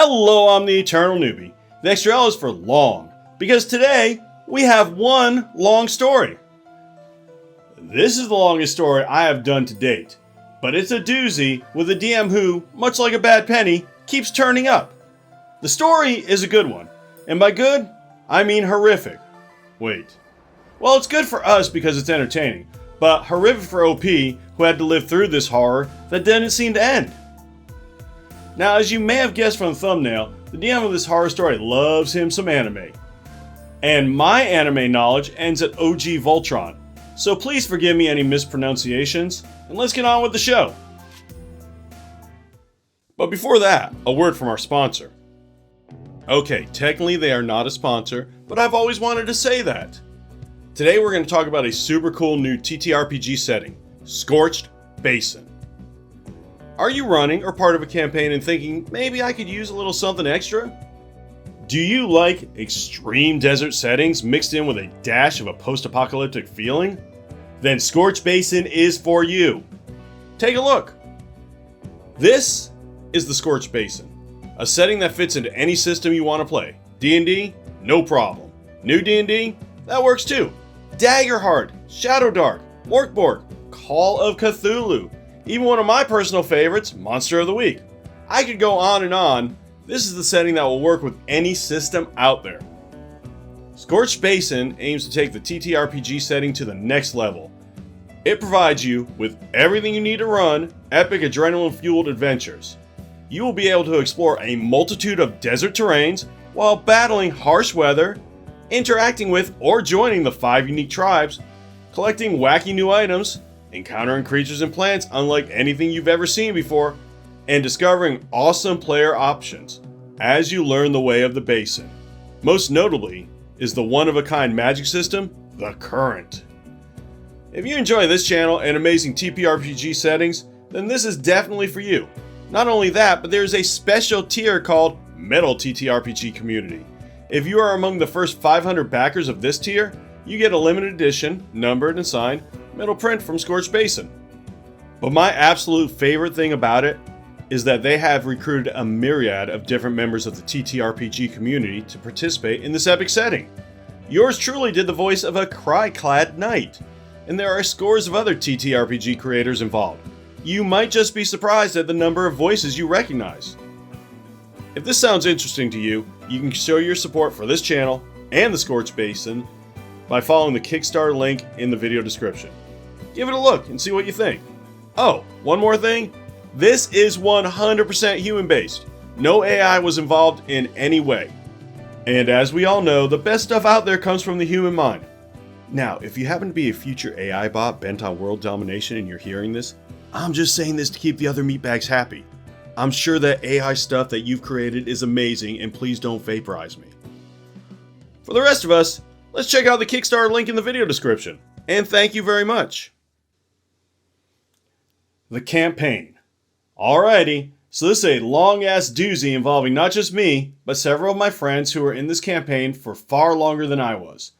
Hello, I'm the Eternal Newbie. The extra L is for long, because today we have one long story. This is the longest story I have done to date, but it's a doozy with a DM who, much like a bad penny, keeps turning up. The story is a good one, and by good, I mean horrific. Wait. Well, it's good for us because it's entertaining, but horrific for OP who had to live through this horror that didn't seem to end. Now, as you may have guessed from the thumbnail, the DM of this horror story loves him some anime. And my anime knowledge ends at OG Voltron, so please forgive me any mispronunciations, and let's get on with the show. But before that, a word from our sponsor. Okay, technically they are not a sponsor, but I've always wanted to say that. Today we're going to talk about a super cool new TTRPG setting, Scorched Basin. Are you running or part of a campaign and thinking, maybe I could use a little something extra? Do you like extreme desert settings mixed in with a dash of a post-apocalyptic feeling? Then Scorched Basin is for you. Take a look. This is the Scorched Basin, a setting that fits into any system you want to play. D&D? No problem. New D&D? That works too. Daggerheart, Shadowdark, Morkborg, Call of Cthulhu, even one of my personal favorites, Monster of the Week. I could go on and on. This is the setting that will work with any system out there. Scorched Basin aims to take the TTRPG setting to the next level. It provides you with everything you need to run epic adrenaline-fueled adventures. You will be able to explore a multitude of desert terrains while battling harsh weather, interacting with or joining the 5 unique tribes, collecting wacky new items, encountering creatures and plants unlike anything you've ever seen before, and discovering awesome player options as you learn the way of the basin. Most notably is the one-of-a-kind magic system, the Current. If you enjoy this channel and amazing TPRPG settings, then this is definitely for you. Not only that, but there is a special tier called Metal TTRPG Community. If you are among the first 500 backers of this tier, you get a limited edition, numbered and signed, metal print from Scorched Basin. But my absolute favorite thing about it is that they have recruited a myriad of different members of the TTRPG community to participate in this epic setting. Yours truly did the voice of a cry-clad knight, and there are scores of other TTRPG creators involved. You might just be surprised at the number of voices you recognize. If this sounds interesting to you, you can show your support for this channel and the Scorched Basin by following the Kickstarter link in the video description. Give it a look and see what you think. Oh, one more thing. This is 100% human-based. No AI was involved in any way. And as we all know, the best stuff out there comes from the human mind. Now, if you happen to be a future AI bot bent on world domination and you're hearing this, I'm just saying this to keep the other meatbags happy. I'm sure that AI stuff that you've created is amazing, and please don't vaporize me. For the rest of us, let's check out the Kickstarter link in the video description. And thank you very much. The campaign. Alrighty, so this is a long-ass doozy involving not just me, but several of my friends who were in this campaign for far longer than I was.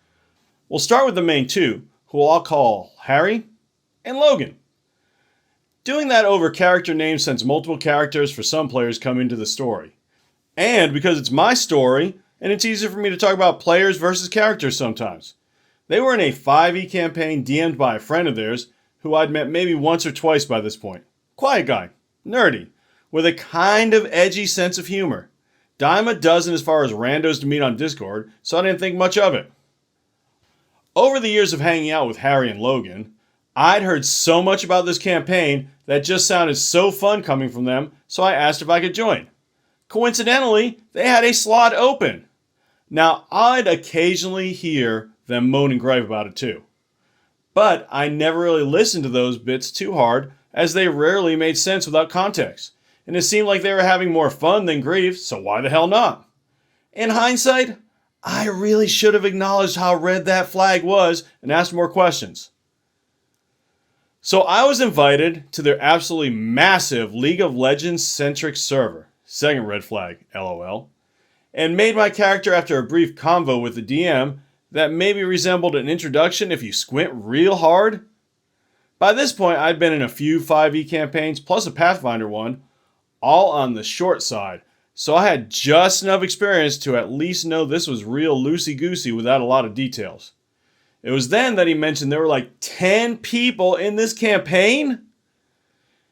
We'll start with the main two, who I'll call Harry and Logan. Doing that over character names since multiple characters for some players come into the story. And because it's my story, and it's easier for me to talk about players versus characters sometimes. They were in a 5e campaign DM'd by a friend of theirs who I'd met maybe once or twice by this point. Quiet guy, nerdy, with a kind of edgy sense of humor. Dime a dozen as far as randos to meet on Discord, so I didn't think much of it. Over the years of hanging out with Harry and Logan, I'd heard so much about this campaign that just sounded so fun coming from them, so I asked if I could join. Coincidentally, they had a slot open. Now, I'd occasionally hear them moan and gripe about it too. But I never really listened to those bits too hard, as they rarely made sense without context, and it seemed like they were having more fun than grief, so why the hell not? In hindsight, I really should have acknowledged how red that flag was and asked more questions. So I was invited to their absolutely massive League of Legends-centric server, second red flag, LOL, and made my character after a brief convo with the DM that maybe resembled an introduction if you squint real hard. By this point, I'd been in a few 5e campaigns plus a Pathfinder one, all on the short side, so I had just enough experience to at least know this was real loosey-goosey without a lot of details. It was then that he mentioned there were like 10 people in this campaign?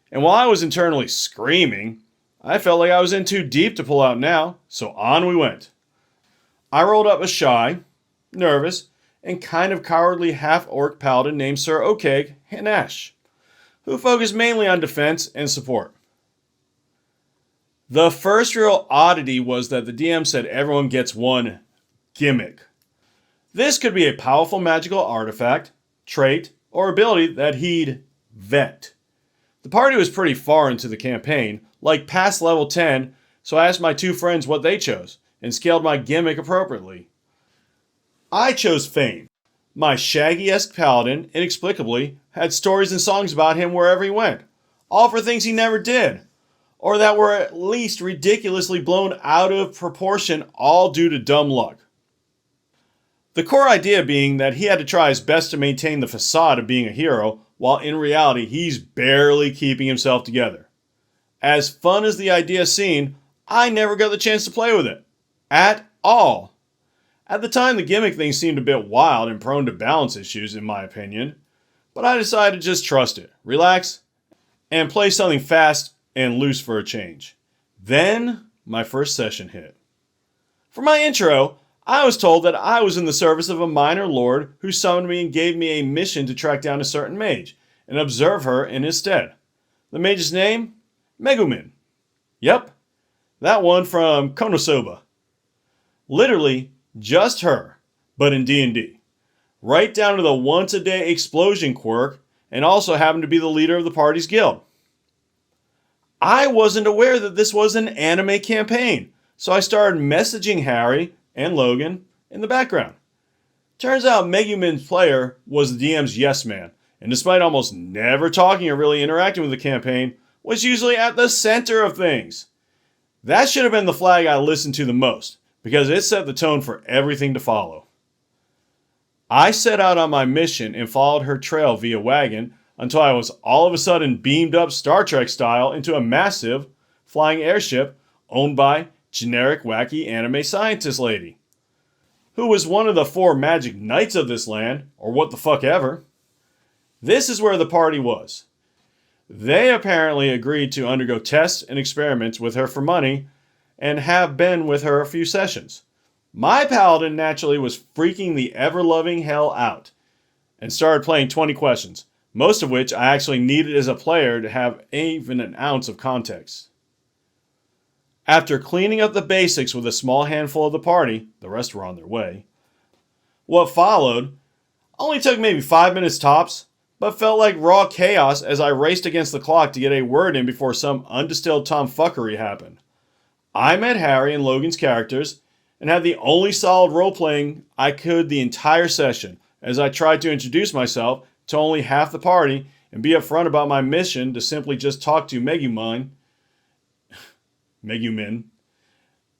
And while I was internally screaming, I felt like I was in too deep to pull out now, so on we went. I rolled up a shy, nervous, and kind of cowardly half-orc paladin named Sir Okeg Hanesh, who focused mainly on defense and support. The first real oddity was that the DM said everyone gets one gimmick. This could be a powerful magical artifact, trait, or ability that he'd vet. The party was pretty far into the campaign, like past level 10, so I asked my two friends what they chose, and scaled my gimmick appropriately. I chose Fame. My shaggy-esque paladin, inexplicably, had stories and songs about him wherever he went, all for things he never did, or that were at least ridiculously blown out of proportion, all due to dumb luck. The core idea being that he had to try his best to maintain the facade of being a hero, while in reality he's barely keeping himself together. As fun as the idea seemed, I never got the chance to play with it. At all. At the time, the gimmick thing seemed a bit wild and prone to balance issues, in my opinion, but I decided to just trust it, relax, and play something fast and loose for a change. Then, my first session hit. For my intro, I was told that I was in the service of a minor lord who summoned me and gave me a mission to track down a certain mage and observe her in his stead. The mage's name? Megumin. Yep, that one from Konosuba. Literally, just her, but in D&D. Right down to the once-a-day explosion quirk, and also happened to be the leader of the party's guild. I wasn't aware that this was an anime campaign, so I started messaging Harry and Logan in the background. Turns out Megumin's player was the DM's yes man, and despite almost never talking or really interacting with the campaign, was usually at the center of things. That should have been the flag I listened to the most, because it set the tone for everything to follow. I set out on my mission and followed her trail via wagon until I was all of a sudden beamed up Star Trek style into a massive flying airship owned by generic wacky anime scientist lady, who was one of the 4 magic knights of this land, or what the fuck ever. This is where the party was. They apparently agreed to undergo tests and experiments with her for money, and have been with her a few sessions. My paladin naturally was freaking the ever-loving hell out, and started playing 20 questions, most of which I actually needed as a player to have even an ounce of context. After cleaning up the basics with a small handful of the party, the rest were on their way, what followed only took maybe 5 minutes tops, but felt like raw chaos as I raced against the clock to get a word in before some undistilled tomfuckery happened. I met Harry and Logan's characters, and had the only solid role-playing I could the entire session, as I tried to introduce myself to only half the party and be upfront about my mission to simply just talk to Megumin,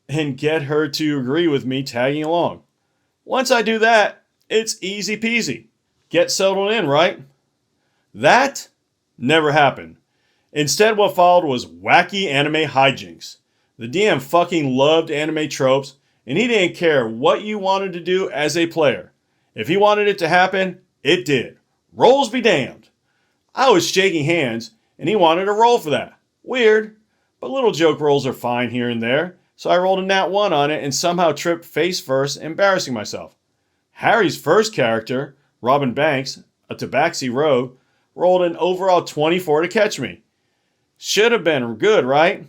and get her to agree with me tagging along. Once I do that, it's easy peasy. Get settled in, right? That never happened. Instead, what followed was wacky anime hijinks. The DM fucking loved anime tropes, and he didn't care what you wanted to do as a player. If he wanted it to happen, it did. Rolls be damned. I was shaking hands, and he wanted a roll for that. Weird, but little joke rolls are fine here and there, so I rolled a nat 1 on it and somehow tripped face first, embarrassing myself. Harry's first character, Robin Banks, a tabaxi rogue, rolled an overall 24 to catch me. Should have been good, right?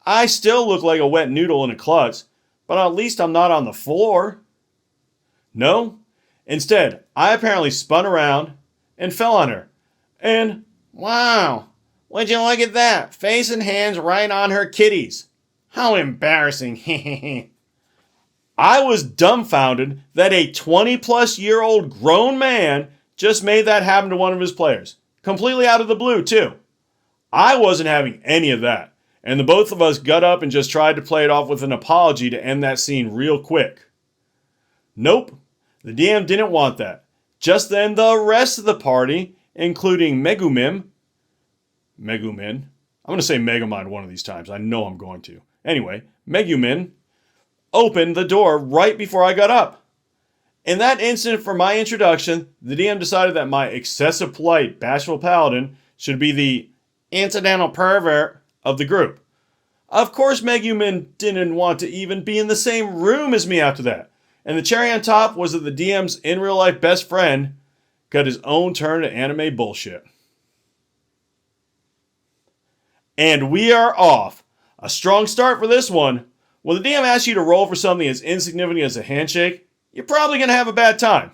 I still look like a wet noodle in a klutz, but at least I'm not on the floor. No? Instead, I apparently spun around and fell on her. And, wow, would you look at that? Face and hands right on her kitties. How embarrassing. I was dumbfounded that a 20-plus-year-old grown man just made that happen to one of his players. Completely out of the blue, too. I wasn't having any of that, and the both of us got up and just tried to play it off with an apology to end that scene real quick. Nope, the DM didn't want that. Just then, the rest of the party, including Megumin, I'm going to say Megamind one of these times, I know I'm going to, Anyway, Megumin opened the door right before I got up. In that instant for my introduction, the DM decided that my excessive polite, bashful paladin should be the incidental pervert of the group. Of course, Megumin didn't want to even be in the same room as me after that. And the cherry on top was that the DM's in real life best friend got his own turn to anime bullshit. And we are off. A strong start for this one. When the DM asks you to roll for something as insignificant as a handshake, you're probably going to have a bad time.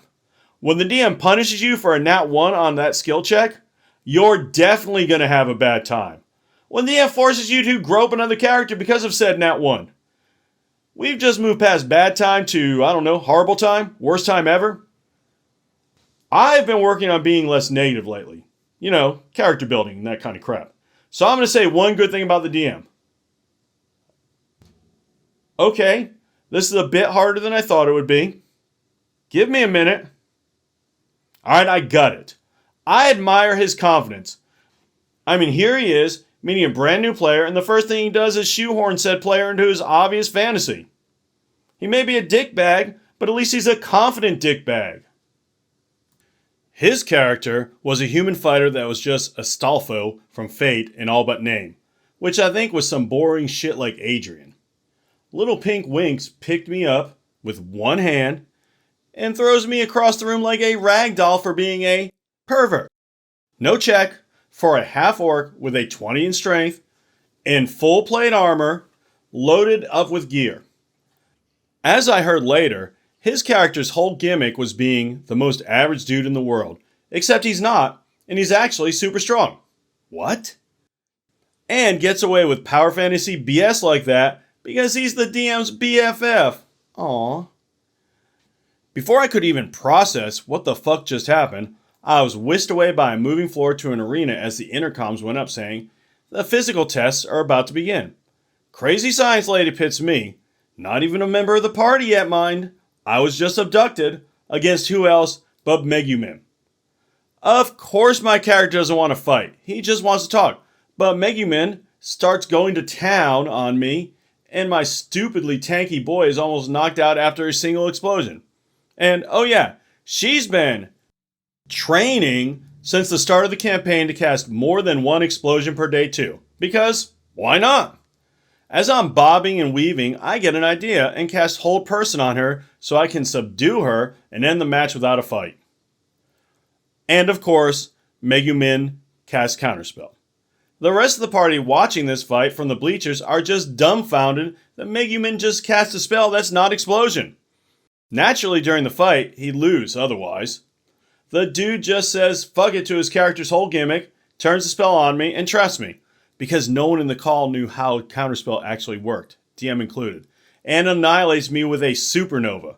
When the DM punishes you for a nat 1 on that skill check, you're definitely going to have a bad time. When the DM forces you to grope another character because of said nat 1. We've just moved past bad time to, horrible time, worst time ever. I've been working on being less negative lately. Character building and that kind of crap. So I'm going to say one good thing about the DM. Okay, this is a bit harder than I thought it would be. Give me a minute. Alright, I got it. I admire his confidence. Here he is, meeting a brand new player, and the first thing he does is shoehorn said player into his obvious fantasy. He may be a dickbag, but at least he's a confident dickbag. His character was a human fighter that was just Astolfo from Fate in all but name, which I think was some boring shit like Adrian. Little Pink Winks picked me up with one hand and throws me across the room like a rag doll for being a pervert. No check for a half-orc with a 20 in strength, in full plate armor, loaded up with gear. As I heard later, his character's whole gimmick was being the most average dude in the world, except he's not, and he's actually super strong. What? And gets away with power fantasy BS like that because he's the DM's BFF. Aww. Before I could even process what the fuck just happened, I was whisked away by a moving floor to an arena as the intercoms went up saying, the physical tests are about to begin. Crazy science lady pits me, not even a member of the party yet, mind. I was just abducted, against who else but Megumin. Of course my character doesn't want to fight, he just wants to talk. But Megumin starts going to town on me, and my stupidly tanky boy is almost knocked out after a single explosion. And oh yeah, she's been training since the start of the campaign to cast more than one explosion per day too. Because, why not? As I'm bobbing and weaving, I get an idea and cast Hold Person on her so I can subdue her and end the match without a fight. And of course, Megumin casts Counterspell. The rest of the party watching this fight from the bleachers are just dumbfounded that Megumin just cast a spell that's not explosion. Naturally during the fight, he'd lose otherwise. The dude just says fuck it to his character's whole gimmick, turns the spell on me, and trusts me. Because no one in the call knew how Counterspell actually worked, DM included, and annihilates me with a supernova.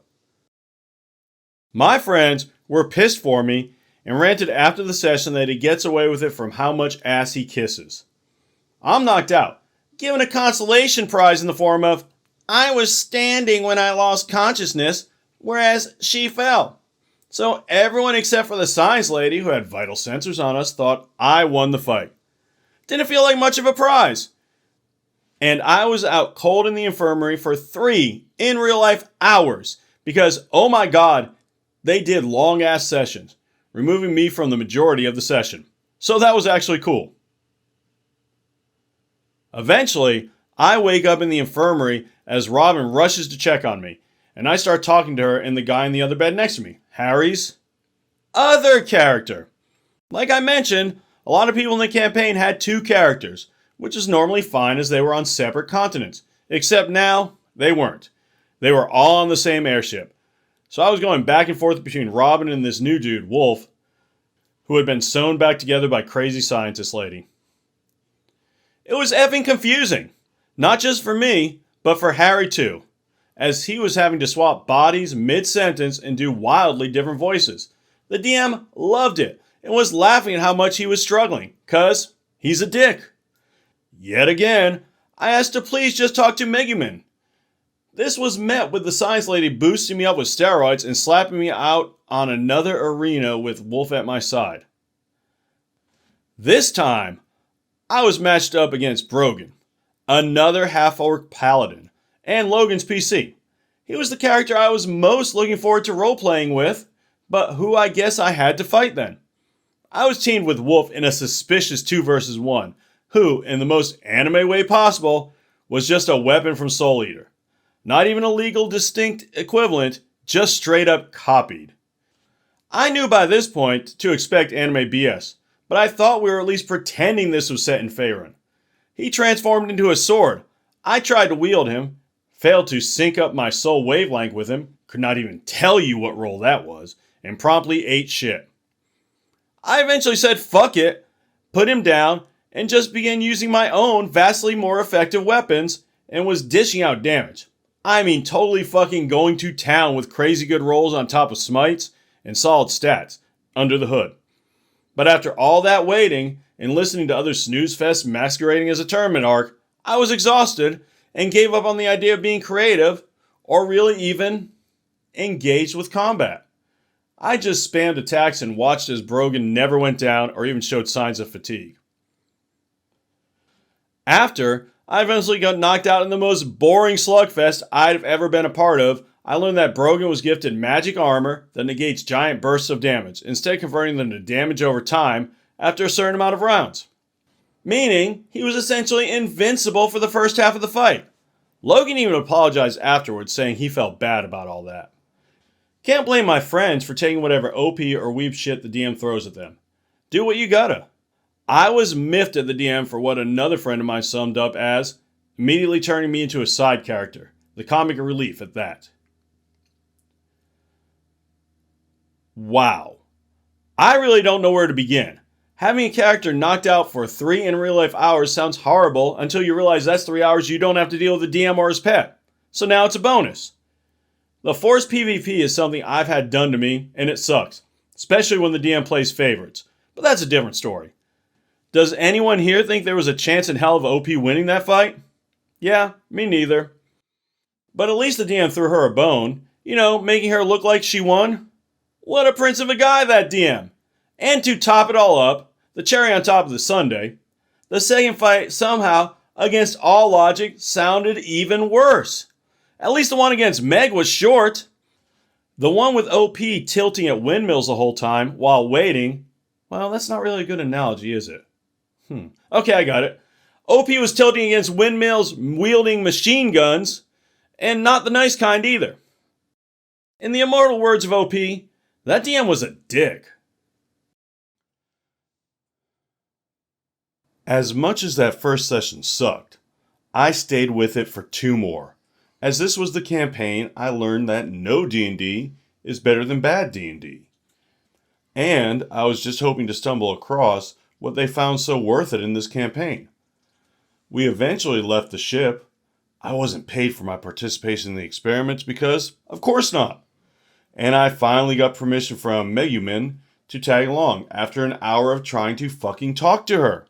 My friends were pissed for me and ranted after the session that he gets away with it from how much ass he kisses. I'm knocked out, given a consolation prize in the form of, I was standing when I lost consciousness, whereas she fell. So everyone except for the science lady, who had vital sensors on us, thought I won the fight. Didn't feel like much of a prize. And I was out cold in the infirmary for 3 in real life hours because, oh my god, they did long ass sessions, removing me from the majority of the session. So that was actually cool. Eventually, I wake up in the infirmary as Robin rushes to check on me, and I start talking to her and the guy in the other bed next to me, Harry's other character. Like I mentioned, a lot of people in the campaign had 2 characters, which is normally fine as they were on separate continents. Except now, they weren't. They were all on the same airship. So I was going back and forth between Robin and this new dude, Wolf, who had been sewn back together by crazy scientist lady. It was effing confusing. Not just for me, but for Harry too, as he was having to swap bodies mid-sentence and do wildly different voices. The DM loved it and was laughing at how much he was struggling, cause he's a dick. Yet again, I asked to please just talk to Megumin. This was met with the science lady boosting me up with steroids and slapping me out on another arena with Wolf at my side. This time, I was matched up against Brogan, another half-orc paladin, and Logan's PC. He was the character I was most looking forward to role-playing with, but who I guess I had to fight then. I was teamed with Wolf in a suspicious 2 versus 1, who, in the most anime way possible, was just a weapon from Soul Eater. Not even a legal distinct equivalent, just straight up copied. I knew by this point to expect anime BS, but I thought we were at least pretending this was set in Faerun. He transformed into a sword. I tried to wield him, failed to sync up my soul wavelength with him, could not even tell you what role that was, and promptly ate shit. I eventually said fuck it, put him down, and just began using my own vastly more effective weapons and was dishing out damage. I mean totally fucking going to town with crazy good rolls on top of smites and solid stats under the hood. But after all that waiting and listening to other snooze fests masquerading as a tournament arc, I was exhausted and gave up on the idea of being creative or really even engaged with combat. I just spammed attacks and watched as Brogan never went down or even showed signs of fatigue. After, I eventually got knocked out in the most boring slugfest I've ever been a part of. I learned that Brogan was gifted magic armor that negates giant bursts of damage, instead converting them to damage over time after a certain amount of rounds. Meaning, he was essentially invincible for the first half of the fight. Logan even apologized afterwards, saying he felt bad about all that. Can't blame my friends for taking whatever OP or weeb shit the DM throws at them. Do what you gotta. I was miffed at the DM for what another friend of mine summed up as immediately turning me into a side character. The comic relief at that. Wow. I really don't know where to begin. Having a character knocked out for 3 in real life hours sounds horrible until you realize that's 3 hours you don't have to deal with the DM or his pet. So now it's a bonus. The forced PvP is something I've had done to me, and it sucks. Especially when the DM plays favorites. But that's a different story. Does anyone here think there was a chance in hell of OP winning that fight? Yeah, me neither. But at least the DM threw her a bone, making her look like she won. What a prince of a guy, that DM. And to top it all up, the cherry on top of the sundae, the second fight somehow, against all logic, sounded even worse. At least the one against Meg was short. The one with OP tilting at windmills the whole time while waiting, well, that's not really a good analogy, is it? Okay, I got it. OP was tilting against windmills wielding machine guns, and not the nice kind either. In the immortal words of OP, that DM was a dick. As much as that first session sucked, I stayed with it for 2 more. As this was the campaign, I learned that no D&D is better than bad D&D. And I was just hoping to stumble across what they found so worth it in this campaign. We eventually left the ship. I wasn't paid for my participation in the experiments because, of course not. And I finally got permission from Megumin to tag along after an hour of trying to fucking talk to her.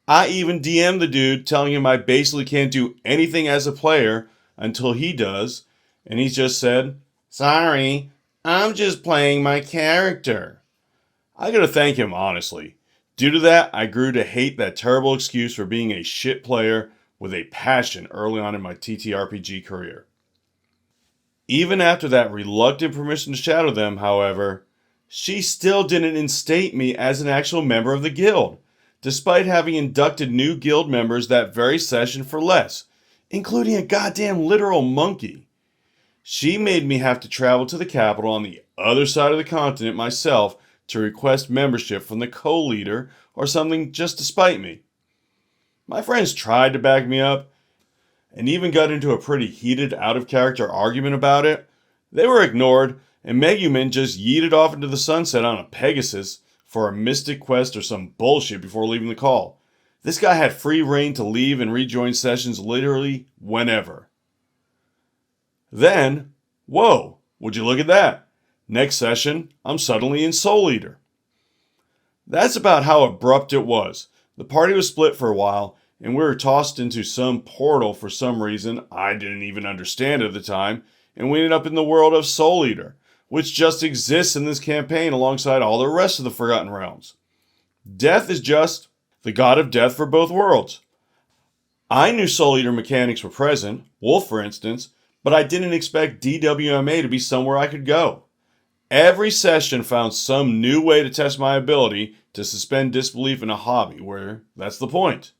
I even DM'd the dude telling him I basically can't do anything as a player until he does, and he just said, "Sorry, I'm just playing my character." I gotta thank him, honestly. Due to that, I grew to hate that terrible excuse for being a shit player with a passion early on in my TTRPG career. Even after that reluctant permission to shadow them, however, she still didn't instate me as an actual member of the guild, despite having inducted new guild members that very session for less, including a goddamn literal monkey. She made me have to travel to the capital on the other side of the continent myself to request membership from the co-leader or something just to spite me. My friends tried to back me up and even got into a pretty heated out-of-character argument about it. They were ignored, and Megumin just yeeted off into the sunset on a Pegasus for a mystic quest or some bullshit before leaving the call. This guy had free reign to leave and rejoin sessions literally whenever. Then, whoa, would you look at that? Next session, I'm suddenly in Soul Eater. That's about how abrupt it was. The party was split for a while, and we were tossed into some portal for some reason I didn't even understand at the time, and we ended up in the world of Soul Eater, which just exists in this campaign alongside all the rest of the Forgotten Realms. Death is just the god of death for both worlds. I knew Soul Eater mechanics were present, Wolf for instance, but I didn't expect DWMA to be somewhere I could go. Every session found some new way to test my ability to suspend disbelief in a hobby where that's the point.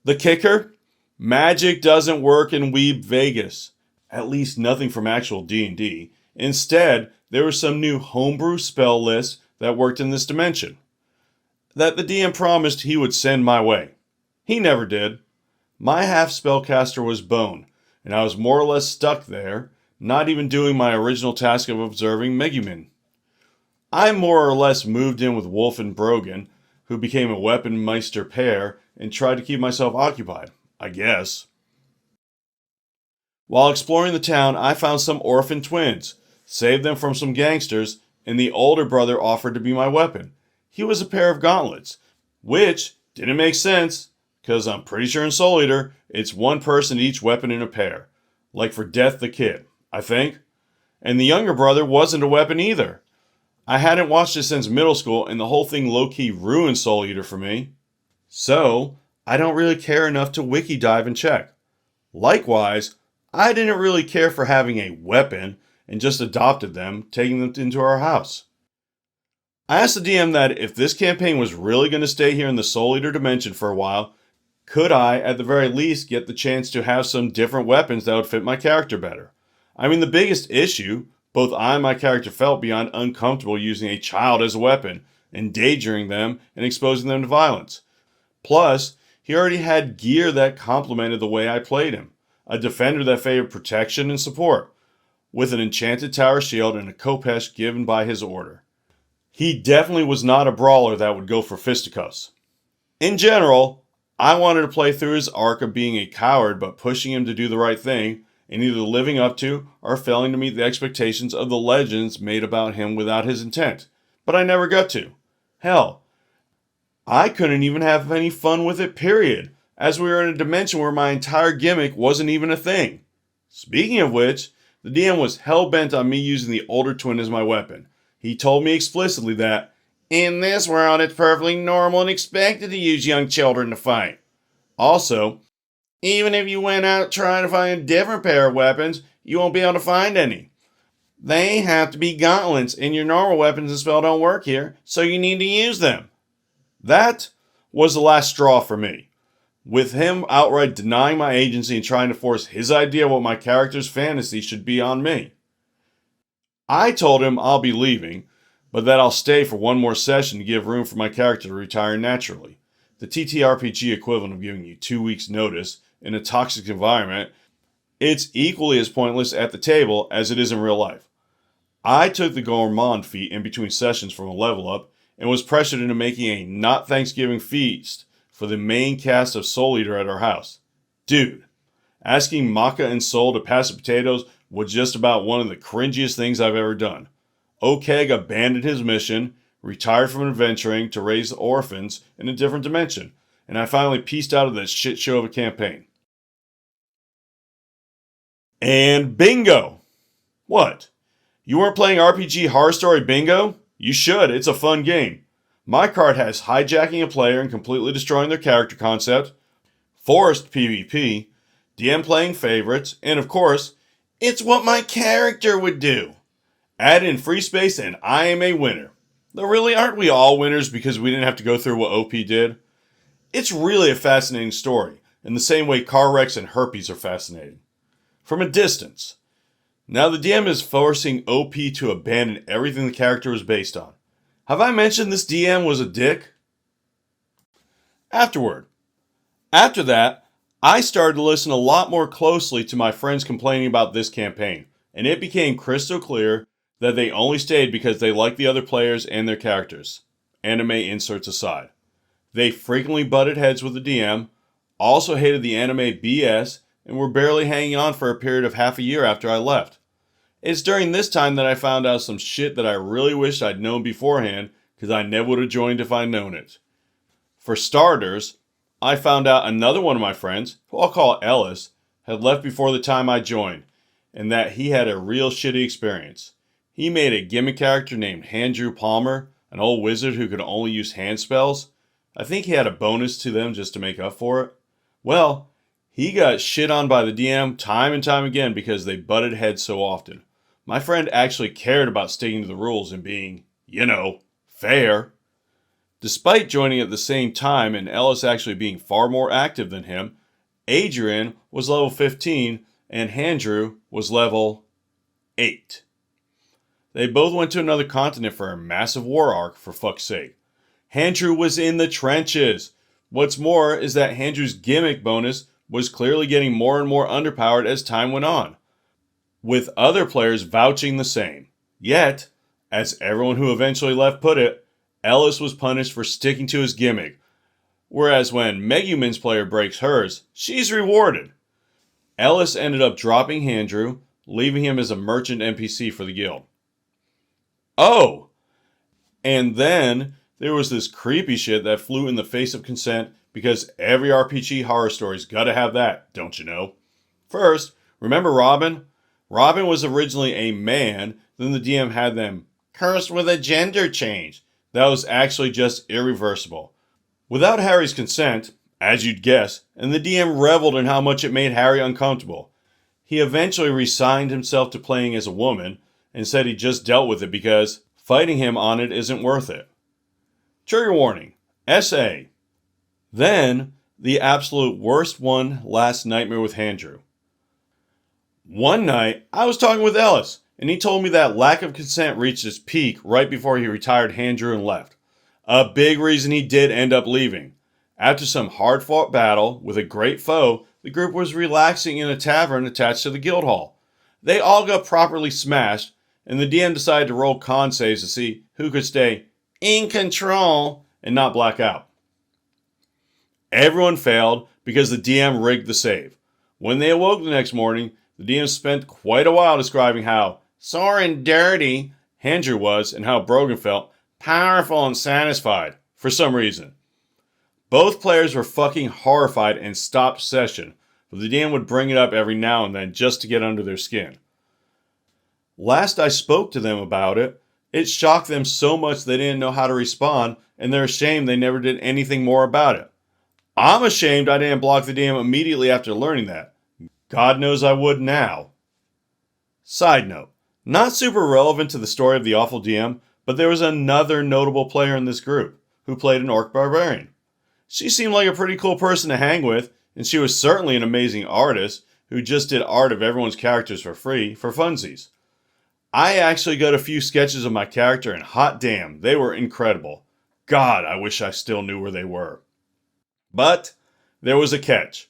The kicker? Magic doesn't work in Weeb Vegas. At least nothing from actual D&D. Instead, there was some new homebrew spell list that worked in this dimension that the DM promised he would send my way. He never did. My half spellcaster was Bone, and I was more or less stuck there, not even doing my original task of observing Megumin. I more or less moved in with Wolf and Brogan, who became a weapon meister pair, and tried to keep myself occupied, I guess. While exploring the town, I found some orphan twins, saved them from some gangsters, and the older brother offered to be my weapon. He was a pair of gauntlets, which didn't make sense, because I'm pretty sure in Soul Eater, it's one person each weapon in a pair. Like for Death the Kid, I think. And the younger brother wasn't a weapon either. I hadn't watched it since middle school, and the whole thing low-key ruined Soul Eater for me. So, I don't really care enough to wiki dive and check. Likewise, I didn't really care for having a weapon, and just adopted them, taking them into our house. I asked the DM that if this campaign was really going to stay here in the Soul Eater dimension for a while, could I, at the very least, get the chance to have some different weapons that would fit my character better? I mean, the biggest issue, both I and my character felt beyond uncomfortable using a child as a weapon, endangering them and exposing them to violence. Plus, he already had gear that complemented the way I played him. A defender that favored protection and support, with an enchanted tower shield and a Kopesh given by his order. He definitely was not a brawler that would go for fisticuffs. In general, I wanted to play through his arc of being a coward but pushing him to do the right thing, and either living up to or failing to meet the expectations of the legends made about him without his intent. But I never got to. Hell, I couldn't even have any fun with it, period, as we were in a dimension where my entire gimmick wasn't even a thing. Speaking of which, the DM was hell-bent on me using the older twin as my weapon. He told me explicitly that, in this world it's perfectly normal and expected to use young children to fight. Also, even if you went out trying to find a different pair of weapons, you won't be able to find any. They have to be gauntlets, and your normal weapons and spell don't work here, so you need to use them. That was the last straw for me, with him outright denying my agency and trying to force his idea of what my character's fantasy should be on me. I told him I'll be leaving, but that I'll stay for one more session to give room for my character to retire naturally. The TTRPG equivalent of giving you 2 weeks' notice in a toxic environment, it's equally as pointless at the table as it is in real life. I took the gourmand feat in between sessions from a level up and was pressured into making a not Thanksgiving feast for the main cast of Soul Eater at our house. Dude, asking Maka and Soul to pass the potatoes was just about one of the cringiest things I've ever done. Okeg abandoned his mission, retired from adventuring to raise orphans in a different dimension, and I finally pieced out of this shit show of a campaign. And bingo! What? You weren't playing RPG Horror Story Bingo? You should, it's a fun game. My card has hijacking a player and completely destroying their character concept, forced PvP, DM playing favorites, and of course, it's what my character would do. Add in free space and I am a winner. Though really, aren't we all winners because we didn't have to go through what OP did? It's really a fascinating story, in the same way car wrecks and herpes are fascinating. From a distance. Now the DM is forcing OP to abandon everything the character was based on. Have I mentioned this DM was a dick? After that, I started to listen a lot more closely to my friends complaining about this campaign, and it became crystal clear that they only stayed because they liked the other players and their characters. Anime inserts aside. They frequently butted heads with the DM, also hated the anime BS, and were barely hanging on for a period of half a year after I left. It's during this time that I found out some shit that I really wished I'd known beforehand, because I never would have joined if I'd known it. For starters, I found out another one of my friends, who I'll call Ellis, had left before the time I joined, and that he had a real shitty experience. He made a gimmick character named Andrew Palmer, an old wizard who could only use hand spells. I think he had a bonus to them just to make up for it. Well, he got shit on by the DM time and time again because they butted heads so often. My friend actually cared about sticking to the rules and being, fair. Despite joining at the same time and Ellis actually being far more active than him, Adrian was level 15 and Handrew was level 8. They both went to another continent for a massive war arc, for fuck's sake. Handrew was in the trenches. What's more is that Handrew's gimmick bonus was clearly getting more and more underpowered as time went on, with other players vouching the same. Yet, as everyone who eventually left put it, Ellis was punished for sticking to his gimmick, whereas when Megumin's player breaks hers, she's rewarded. Ellis ended up dropping Handrew, leaving him as a merchant NPC for the guild. Oh! And then there was this creepy shit that flew in the face of consent because every RPG horror story's gotta have that, don't you know? First, remember Robin? Robin was originally a man, then the DM had them cursed with a gender change. That was actually just irreversible. Without Harry's consent, as you'd guess, and the DM reveled in how much it made Harry uncomfortable. He eventually resigned himself to playing as a woman and said he just dealt with it because fighting him on it isn't worth it. Trigger warning, SA. Then, the absolute worst one last nightmare with Handrew. One night, I was talking with Ellis, and he told me that lack of consent reached its peak right before he retired Handrew and left. A big reason he did end up leaving. After some hard-fought battle with a great foe, the group was relaxing in a tavern attached to the guild hall. They all got properly smashed, and the DM decided to roll con saves to see who could stay in control and not black out. Everyone failed because the DM rigged the save. When they awoke the next morning, the DM spent quite a while describing how sore and dirty Handrew was and how Brogan felt powerful and satisfied for some reason. Both players were fucking horrified and stopped session, but the DM would bring it up every now and then just to get under their skin. Last I spoke to them about it, it shocked them so much they didn't know how to respond, and they're ashamed they never did anything more about it. I'm ashamed I didn't block the DM immediately after learning that. God knows I would now. Side note, not super relevant to the story of the awful DM, but there was another notable player in this group who played an orc barbarian. She seemed like a pretty cool person to hang with, and she was certainly an amazing artist who just did art of everyone's characters for free for funsies. I actually got a few sketches of my character, and hot damn, they were incredible. God, I wish I still knew where they were. But there was a catch.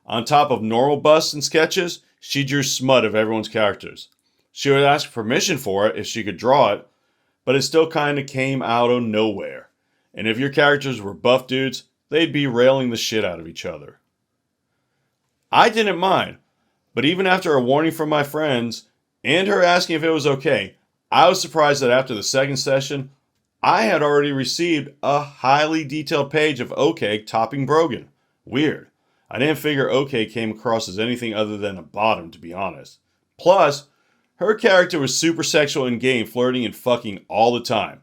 On top of normal busts and sketches, she drew smut of everyone's characters. She would ask permission for it if she could draw it, but it still kinda came out of nowhere. And if your characters were buff dudes, they'd be railing the shit out of each other. I didn't mind, but even after a warning from my friends, and her asking if it was okay, I was surprised that after the second session, I had already received a highly detailed page of OK topping Brogan. Weird. I didn't figure OK came across as anything other than a bottom, to be honest. Plus, her character was super sexual in-game, flirting and fucking all the time,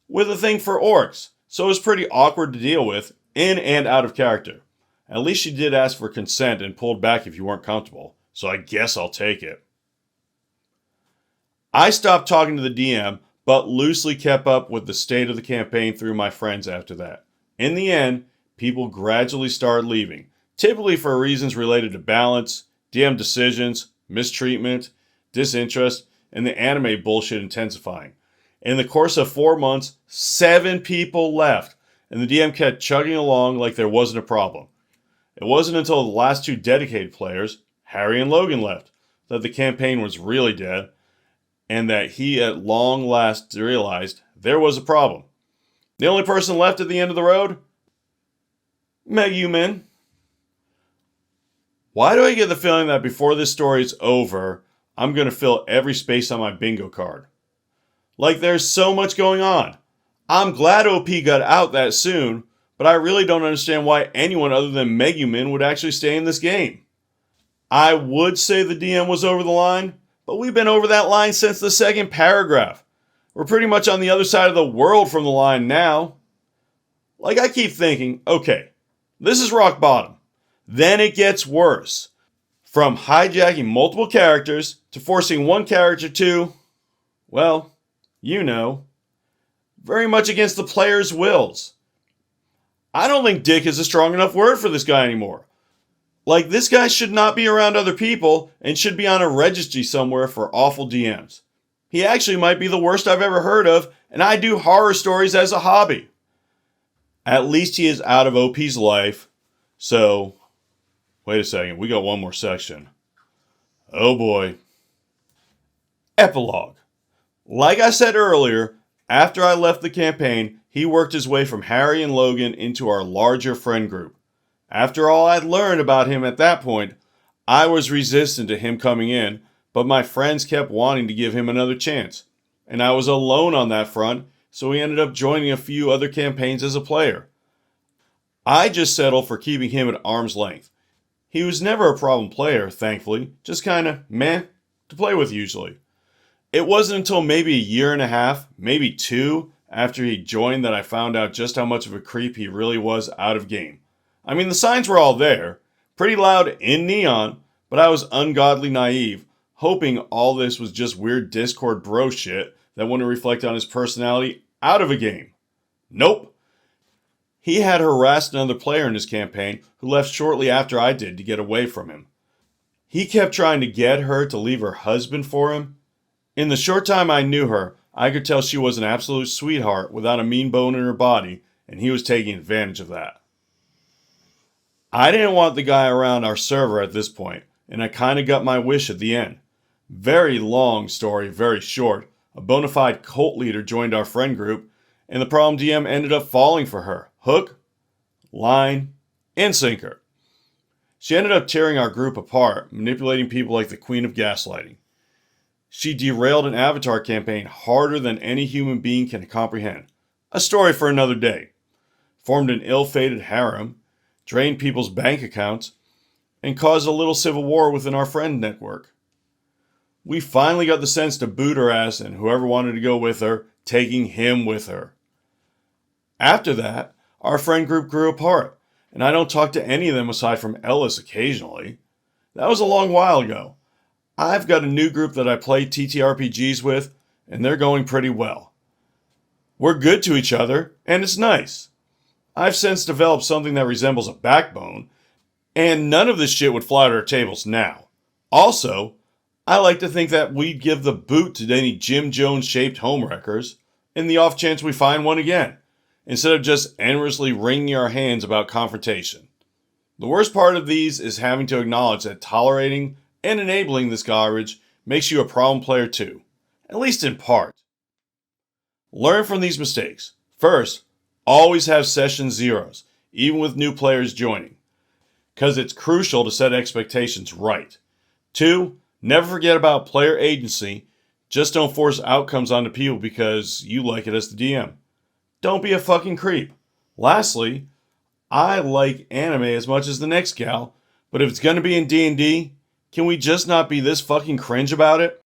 with a thing for orcs, so it was pretty awkward to deal with, in and out of character. At least she did ask for consent and pulled back if you weren't comfortable, so I guess I'll take it. I stopped talking to the DM, but loosely kept up with the state of the campaign through my friends after that. In the end, people gradually started leaving, typically for reasons related to balance, DM decisions, mistreatment, disinterest, and the anime bullshit intensifying. In the course of 4 months, 7 people left, and the DM kept chugging along like there wasn't a problem. It wasn't until the last 2 dedicated players, Harry and Logan, left, that the campaign was really dead, and that he at long last realized there was a problem. The only person left at the end of the road? Megumin. Why do I get the feeling that before this story's over, I'm going to fill every space on my bingo card? Like there's so much going on. I'm glad OP got out that soon, but I really don't understand why anyone other than Megumin would actually stay in this game. I would say the DM was over the line, but we've been over that line since the second paragraph. We're pretty much on the other side of the world from the line now. Like I keep thinking, okay, this is rock bottom. Then it gets worse. From hijacking multiple characters to forcing one character to, well, you know, very much against the player's wills. I don't think dick is a strong enough word for this guy anymore. Like, this guy should not be around other people and should be on a registry somewhere for awful DMs. He actually might be the worst I've ever heard of, and I do horror stories as a hobby. At least he is out of OP's life, so... Wait a second, we got one more section. Oh boy. Epilogue. Like I said earlier, after I left the campaign, he worked his way from Harry and Logan into our larger friend group. After all I'd learned about him at that point, I was resistant to him coming in, but my friends kept wanting to give him another chance. And I was alone on that front, so he ended up joining a few other campaigns as a player. I just settled for keeping him at arm's length. He was never a problem player, thankfully, just kinda meh to play with usually. It wasn't until maybe a year and a half, maybe 2, after he joined that I found out just how much of a creep he really was out of game. I mean, the signs were all there, pretty loud in neon, but I was ungodly naive, hoping all this was just weird Discord bro shit that wouldn't reflect on his personality out of a game. Nope. He had harassed another player in his campaign who left shortly after I did to get away from him. He kept trying to get her to leave her husband for him. In the short time I knew her, I could tell she was an absolute sweetheart without a mean bone in her body, and he was taking advantage of that. I didn't want the guy around our server at this point, and I kinda got my wish at the end. Very long story, very short. A bona fide cult leader joined our friend group, and the problem DM ended up falling for her. Hook, line, and sinker. She ended up tearing our group apart, manipulating people like the Queen of Gaslighting. She derailed an Avatar campaign harder than any human being can comprehend. A story for another day. Formed an ill-fated harem, drained people's bank accounts, and caused a little civil war within our friend network. We finally got the sense to boot her ass, and whoever wanted to go with her, taking him with her. After that, our friend group grew apart, and I don't talk to any of them aside from Ellis occasionally. That was a long while ago. I've got a new group that I play TTRPGs with, and they're going pretty well. We're good to each other, and it's nice. I've since developed something that resembles a backbone, and none of this shit would fly to our tables now. Also, I like to think that we'd give the boot to any Jim Jones-shaped homewreckers, in the off chance we find one again, instead of just endlessly wringing our hands about confrontation. The worst part of these is having to acknowledge that tolerating and enabling this garbage makes you a problem player too, at least in part. Learn from these mistakes. First, always have session zeros, even with new players joining, because it's crucial to set expectations right. 2, never forget about player agency. Just don't force outcomes onto people because you like it as the DM. Don't be a fucking creep. Lastly, I like anime as much as the next gal, but if it's gonna be in D&D, can we just not be this fucking cringe about it?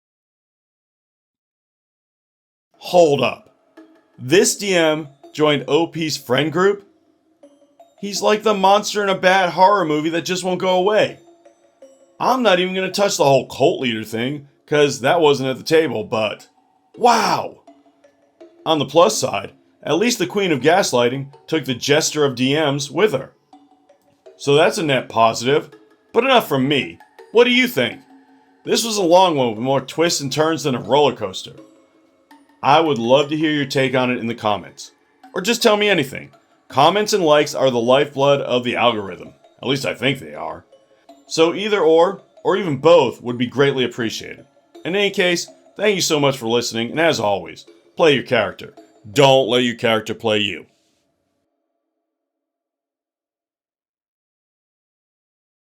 Hold up. This DM joined OP's friend group? He's like the monster in a bad horror movie that just won't go away. I'm not even gonna touch the whole cult leader thing, cause that wasn't at the table, but wow! On the plus side, at least the Queen of Gaslighting took the Jester of DMs with her. So that's a net positive, but enough from me. What do you think? This was a long one with more twists and turns than a roller coaster. I would love to hear your take on it in the comments. Or just tell me anything. Comments and likes are the lifeblood of the algorithm. At least I think they are. So either or even both, would be greatly appreciated. In any case, thank you so much for listening, and as always, play your character. Don't let your character play you.